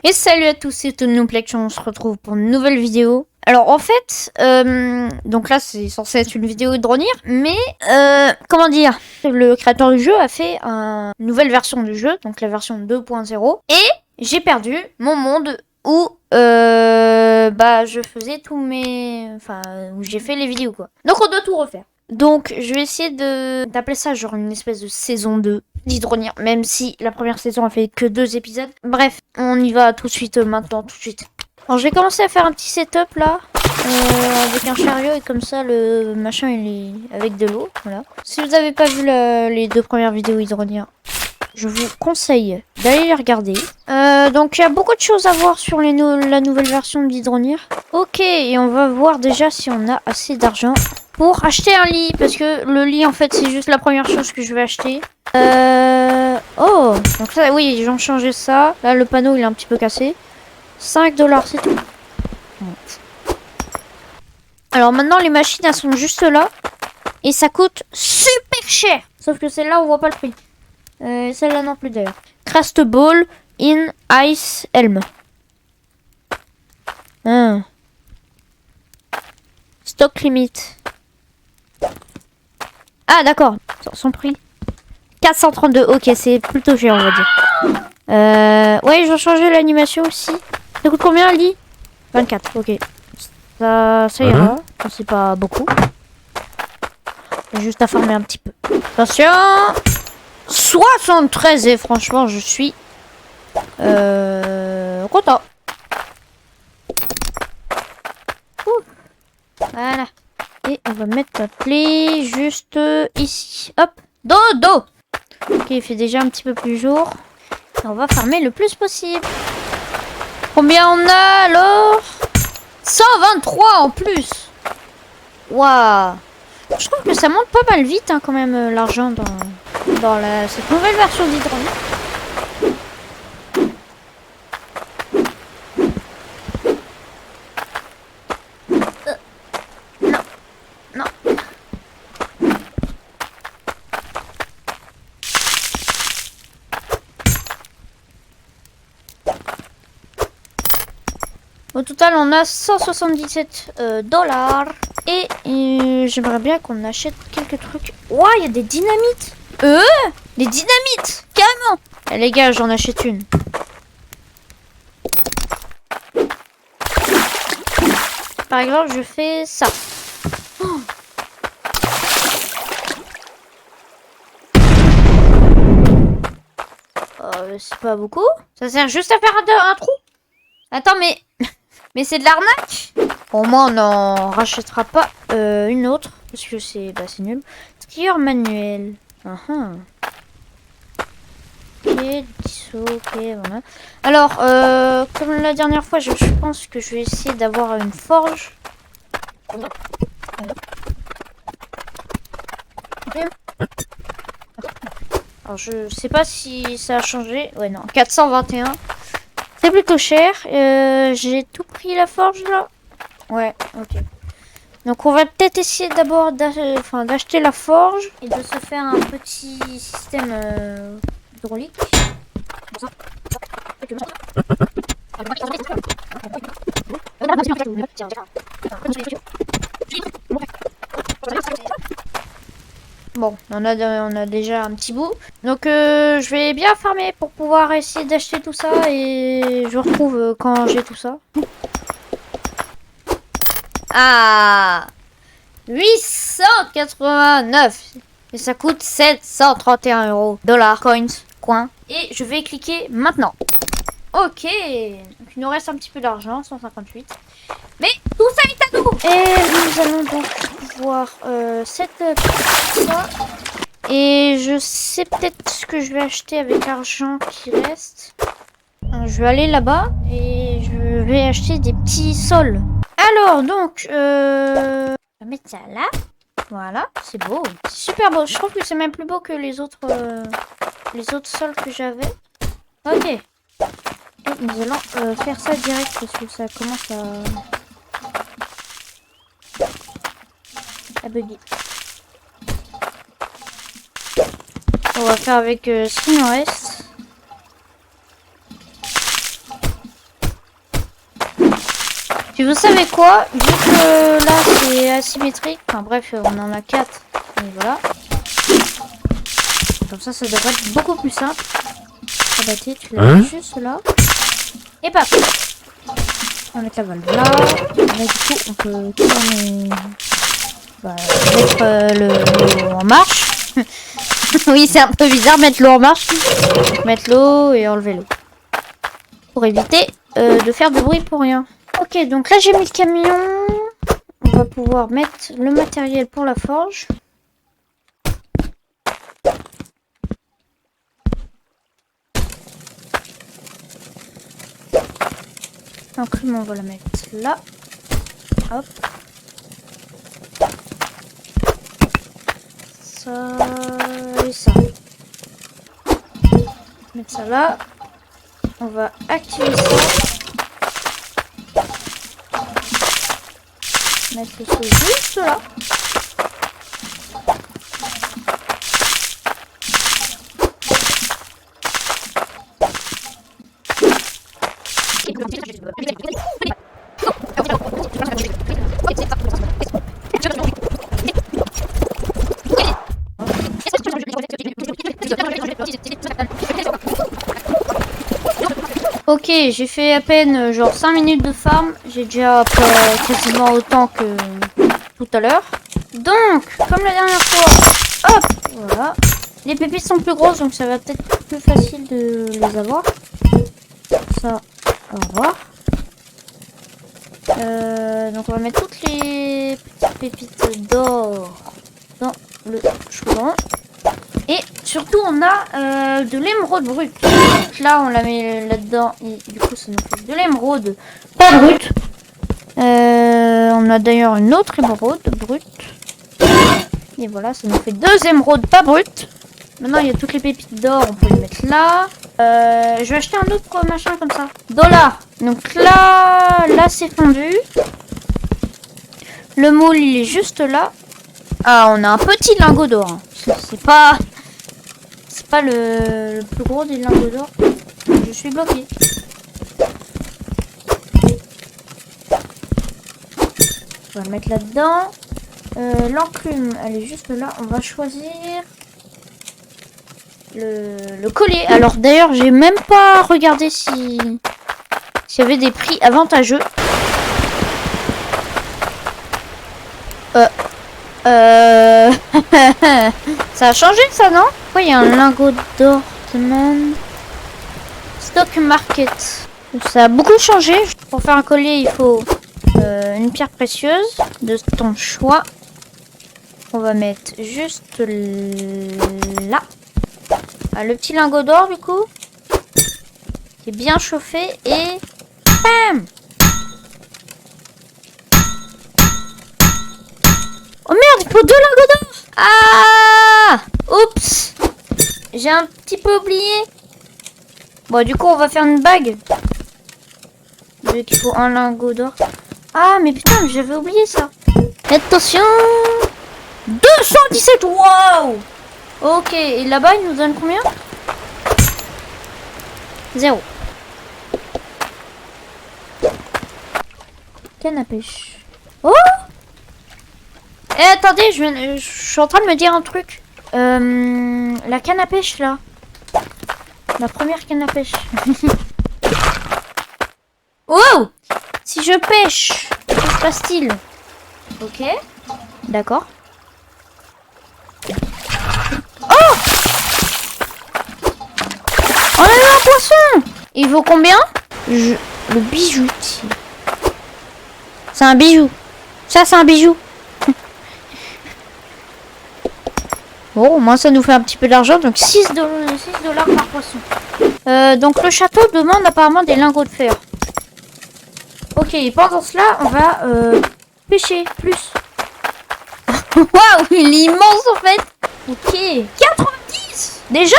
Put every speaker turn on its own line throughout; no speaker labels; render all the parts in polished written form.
Et salut à tous, c'est Tonouplex, on se retrouve pour une nouvelle vidéo. Alors en fait, donc là c'est censé être une vidéo de Ronir, mais comment dire, le créateur du jeu a fait une nouvelle version du jeu, donc la version 2.0, et j'ai perdu mon monde où je faisais tous mes, où j'ai fait les vidéos quoi. Donc on doit tout refaire. Donc je vais essayer d'appeler ça genre une espèce de saison 2 d'Hydronir, même si la première saison a fait que 2 épisodes. Bref, on y va tout de suite maintenant, tout de suite. Alors je vais commencer à faire un petit setup là, avec un chariot et comme ça le machin il est avec de l'eau, voilà. Si vous n'avez pas vu les 2 premières vidéos Hydronir, je vous conseille d'aller les regarder. Donc il y a beaucoup de choses à voir sur la nouvelle version d'Hydronir. Ok, et on va voir déjà si on a assez d'argent pour acheter un lit, parce que le lit en fait c'est juste la première chose que je vais acheter. Oh, donc ça, oui, ils ont changé ça. Là le panneau il est un petit peu cassé. 5 $, c'est tout. Alors maintenant les machines elles sont juste là. Et ça coûte super cher. Sauf que celle-là on voit pas le prix. Celle-là non plus d'ailleurs. Crust Ball in Ice Helm. Stock limit. Ah d'accord, son prix. 432, ok, c'est plutôt cher on va dire. Ouais, ils ont changé l'animation aussi. Ça coûte combien un lit? 24, ok. Ça ira, c'est pas beaucoup. Juste à farmer un petit peu. Attention, 73 et franchement je suis content. Voilà. Et on va mettre notre clé juste ici. Hop. Dodo. Ok, il fait déjà un petit peu plus jour. Et on va farmer le plus possible. Combien on a alors? 123 en plus. Waouh. Je trouve que ça monte pas mal vite hein, quand même l'argent dans cette nouvelle version d'Hydronir. Non. Au total, on a 177 $. Et j'aimerais bien qu'on achète quelques trucs. Ouah, il y a des dynamites. Des dynamites, carrément. Eh, les gars, j'en achète une. Par exemple, je fais ça. C'est pas beaucoup. Ça sert juste à faire un trou. Attends, mais c'est de l'arnaque. Au moins, on n'en rachètera pas une autre. Parce que c'est nul. Trieur manuel. Ok, 10, ok, voilà. Alors, comme la dernière fois, je pense que je vais essayer d'avoir une forge. Alors, je sais pas si ça a changé. Ouais, non, 421. C'est plutôt cher. J'ai tout pris la forge, là. Ouais, ok. Donc, on va peut-être essayer d'abord d'acheter la forge et de se faire un petit système hydraulique. Bon, on a déjà un petit bout. Donc je vais bien farmer pour pouvoir essayer d'acheter tout ça et je vous retrouve quand j'ai tout ça. Ah, 889 et ça coûte 731 €. Dollars, coins, coins. Et je vais cliquer maintenant. Ok, donc il nous reste un petit peu d'argent, 158. Mais tout ça est à nous. Et nous allons donc pouvoir ça. Et je sais peut-être ce que je vais acheter avec l'argent qui reste. Je vais aller là-bas et je vais acheter des petits sols. Alors donc, on va mettre ça là. Voilà, c'est beau. C'est super beau. Je trouve que c'est même plus beau que les autres sols que j'avais. Ok. Et nous allons faire ça direct parce que ça commence à bugger. On va faire avec ce qu'il nous reste. Puis vous savez quoi? Vu que là c'est asymétrique, enfin bref, on en a 4. Et voilà. Comme ça devrait être beaucoup plus simple. Ah bah tu l'as juste là. Et paf! On va mettre la valve là. Là du coup on peut tourner. Bah, mettre l'eau en marche. Oui, c'est un peu bizarre mettre l'eau en marche. Mettre l'eau et enlever l'eau. Pour éviter de faire de bruit pour rien. Ok, donc là j'ai mis le camion. On va pouvoir mettre le matériel pour la forge. L'enclume, on va la mettre là. Hop. Ça et ça. Mettre ça là. On va activer ça. Mettre le feu juste là. Ok, j'ai fait à peine genre 5 minutes de farm. J'ai déjà quasiment autant que tout à l'heure. Donc, comme la dernière fois, hop, voilà. Les pépites sont plus grosses, donc ça va peut-être plus facile de les avoir. Ça, au revoir. Donc on va mettre toutes les petites pépites d'or dans le chaudron. Et surtout on a de l'émeraude brute. Donc là on la met là-dedans et du coup ça nous fait de l'émeraude pas brute. On a d'ailleurs une autre émeraude brute. Et voilà, ça nous fait 2 émeraudes pas brutes. Maintenant il y a toutes les pépites d'or, on peut les mettre là. Je vais acheter un autre machin comme ça. Dollar. Donc là c'est fondu. Le moule il est juste là. Ah, on a un petit lingot d'or. Hein. C'est pas le plus gros des lingots d'or. Je suis bloqué. On va le mettre là-dedans. L'enclume, elle est juste là. On va choisir le collier. Alors d'ailleurs, j'ai même pas regardé s'il y avait des prix avantageux. Ça a changé ça, non? Pourquoi il y a un lingot d'or demande stock market? Ça a beaucoup changé. Pour faire un collier, il faut une pierre précieuse de ton choix. On va mettre juste là. Ah, le petit lingot d'or du coup. Qui est bien chauffé et bam! Oh merde, il faut 2 lingots d'or! Ah! Oups! J'ai un petit peu oublié. Bon, du coup, on va faire une bague. Vu qu'il faut un lingot d'or. Ah, mais putain, j'avais oublié ça. Attention! 217! Waouh! Ok, et là-bas, il nous donne combien? 0. Canne à pêche. Oh! Eh, attendez, je suis en train de me dire un truc. La canne à pêche, là. La première canne à pêche. Wow! Si je pêche, que se passe-t-il? Ok. D'accord. Oh! On a eu un poisson! Il vaut combien? Le bijoutier. C'est un bijou. Ça, c'est un bijou. Bon, au moins ça nous fait un petit peu d'argent, donc 6 dollars par poisson. Donc le château demande apparemment des lingots de fer. Ok, pendant cela, on va pêcher plus. Waouh, il est immense en fait. Ok, 90 déjà.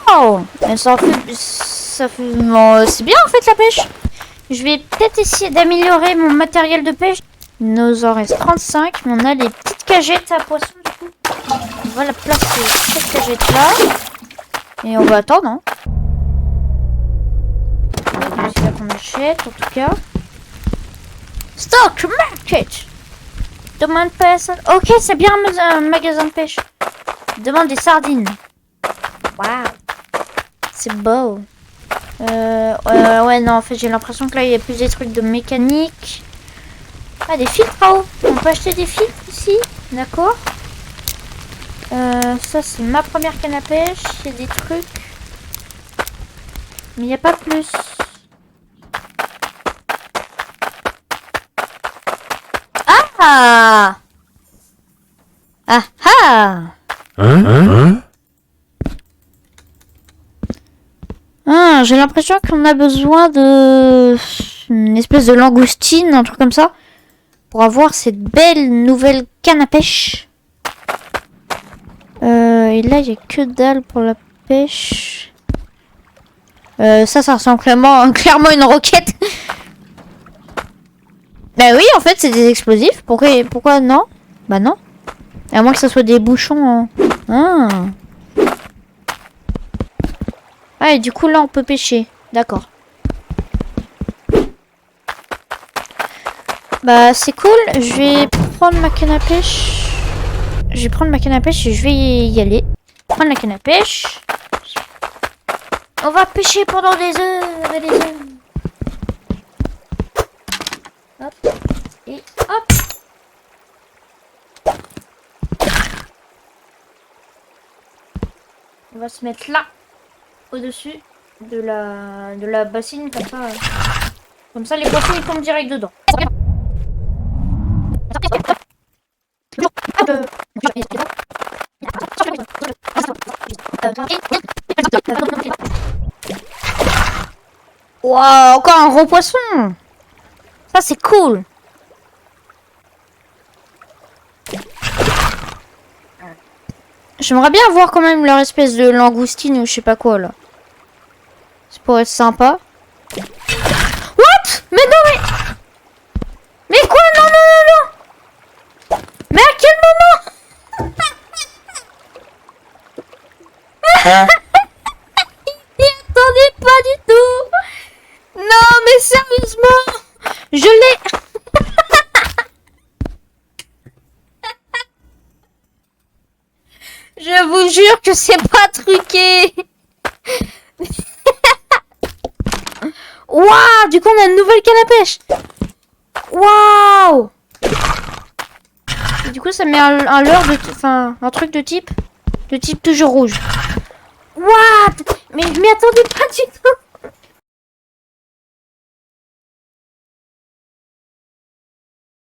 Waouh, bon, c'est bien en fait la pêche. Je vais peut-être essayer d'améliorer mon matériel de pêche. Il nous en reste 35, mais on a les petites cagettes à poissons du coup. On va la placer cette cagette là. Et on va attendre. Hein. Je vais la qu'on achète en tout cas. Stock Market. Demande personne. Ok, c'est bien un magasin de pêche. Demande des sardines. Waouh. C'est beau. Ouais, non, en fait, j'ai l'impression que là, il y a plus des trucs de mécanique. Ah, des filtres à eau. On peut acheter des filtres ici. D'accord. Ça, c'est ma première canne à pêche. Il y a des trucs. Mais il n'y a pas plus. Ah! Ah ah! Ah, j'ai l'impression qu'on a besoin de une espèce de langoustine, un truc comme ça, pour avoir cette belle nouvelle canne à pêche. Et là, il n'y a que dalle pour la pêche. Ça ressemble clairement à une roquette. Bah oui, en fait, c'est des explosifs. Pourquoi non? Bah non. À moins que ce soit des bouchons. Ah. Ah, et du coup, là, on peut pêcher. D'accord. Bah, c'est cool. Je vais prendre ma canne à pêche. Je vais prendre ma canne à pêche et je vais y aller. Prendre la canne à pêche. On va pêcher pendant des heures et des heures. Hop. Et hop. On va se mettre là. Au-dessus de la bassine, comme ça. Comme ça, les poissons, ils tombent direct dedans. Waouh, encore un gros poisson. Ça, c'est cool. J'aimerais bien voir quand même leur espèce de langoustine ou je sais pas quoi, là. Ça pourrait être sympa. What? Mais non, mais... Mais quoi? Non, non, non, non. Mais à quel moment? Il attendait pas du tout. Non, mais sérieusement. Je l'ai... Je vous jure que c'est pas truqué. Waouh, du coup on a une nouvelle canne à pêche. Waouh. Et du coup ça met un leurre de... Enfin, un truc de type toujours rouge. What? Mais je m'y attendais pas du tout.